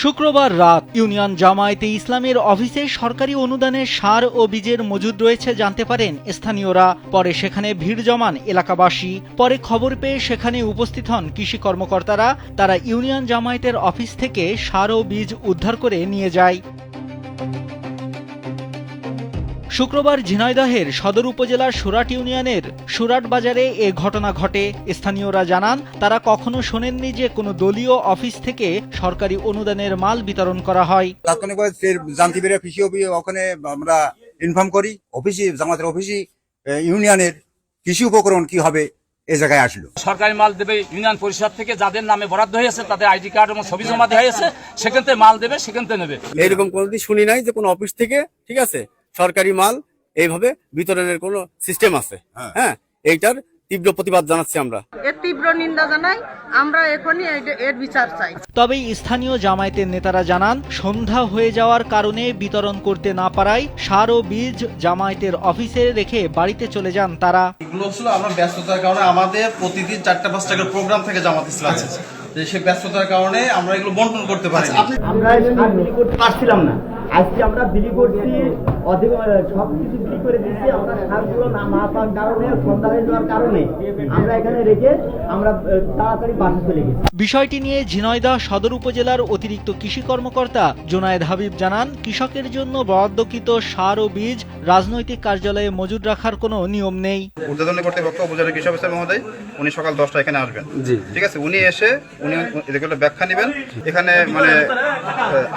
শুক্রবার রাত ইউনিয়ন জামায়াতে ইসলামের অফিসে সরকারি অনুদানে সার ও বীজের মজুদ রয়েছে জানতে পারেন স্থানীয়রা। পরে সেখানে ভিড় জমান এলাকাবাসী। পরে খবর পেয়ে সেখানে উপস্থিত হন কৃষি কর্মকর্তারা। তারা ইউনিয়ন জামায়াতের অফিস থেকে সার ও বীজ উদ্ধার করে নিয়ে যায়। শুক্রবার ঝিনাইদহের সদর উপজেলার সুরাট ইউনিয়নের সুরাট বাজারে এ ঘটনা ঘটে। স্থানীয়রা জানান, তারা কখনো শোনেননি যে কোনো দলীয় অফিস থেকে সরকারি অনুদানের মাল বিতরণ করা হয়। তাৎক্ষণিকভাবে জানতে পেরে ওখানে আমরা ইনফর্ম করি অফিসে, জামাতের অফিসে ইউনিয়নের কৃষি উপকরণ কি হবে এ জায়গায় আসলো। সরকারি মাল দেবে ইউনিয়ন পরিষদ থেকে, যাদের নামে বরাদ্দ হয়েছে তাদের আইডি কার্ড এবং ছবি জমা দেওয়া হয়েছে, সেখান থেকে মাল দেবে, সেখান থেকে নেবে। এরকম কোনোদিন শুনি নাই যে কোনো অফিস থেকে ঠিক আছে সরকারি মাল এইভাবে বিতরণের কোনো সিস্টেম আছে। হ্যাঁ, এইটার তীব্র প্রতিবাদ জানাচ্ছি আমরা। এর তীব্র নিন্দা জানাই। আমরা এখনই এর বিচার চাই। তবে স্থানীয় জামায়াতের নেতারা জানান, সন্ধ্যা হয়ে যাওয়ার কারণে বিতরণ করতে না পারায় সার ও বীজ জামায়াতের অফিসে রেখে বাড়িতে চলে যান তারা। এগুলো ছিল আমরা ব্যস্ততার কারণে, আমাদের প্রতিদিন 4-5টা করে প্রোগ্রাম থেকে জামাত ইসলাম, সেই ব্যস্ততার কারণে আমরা এগুলো বন্টন করতে পারি। আমরা সার বিলি করতে পারছিলাম না। আজকে আমরা বিলি করছি, অধিক সবকিছু বিলি করে দিচ্ছি। আমরা সারগুলো না পাওয়ার কারণে, সন্ধ্যা হয়ে যাওয়ার কারণে আমরা এখানে রেখে আমরা তাড়াতাড়ি বাসে চলে গেছি। বিষয়টি নিয়ে ঝিনাইদহ সদর উপজেলার অতিরিক্ত কৃষি কর্মকর্তা জুনায়েদ হাবিব জানান, কৃষকের জন্য বরাদ্দকৃত সার ও বীজ রাজনৈতিক কার্যালয়ে মজুদ রাখার কোনো নিয়ম নেই। ঊর্ধ্বতন কর্তৃপক্ষ উপজেলা কৃষি অফিসার মহোদয় উনি সকাল 10টা এখানে আসবেন। ঠিক আছে, উনি এসে উনি এগুলো ব্যাখ্যা নেবেন। এখানে মানে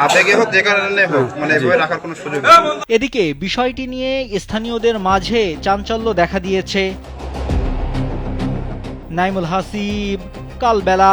আবেগে হোক যে কারণে হোক মানে এভাবে রাখার কোনো সুযোগ নেই। এদিকে বিষয়টি নিয়ে স্থানীয়দের মাঝে চাঞ্চল্য দেখা দিয়েছে। নাইমুল হাসিব, কালবেলা।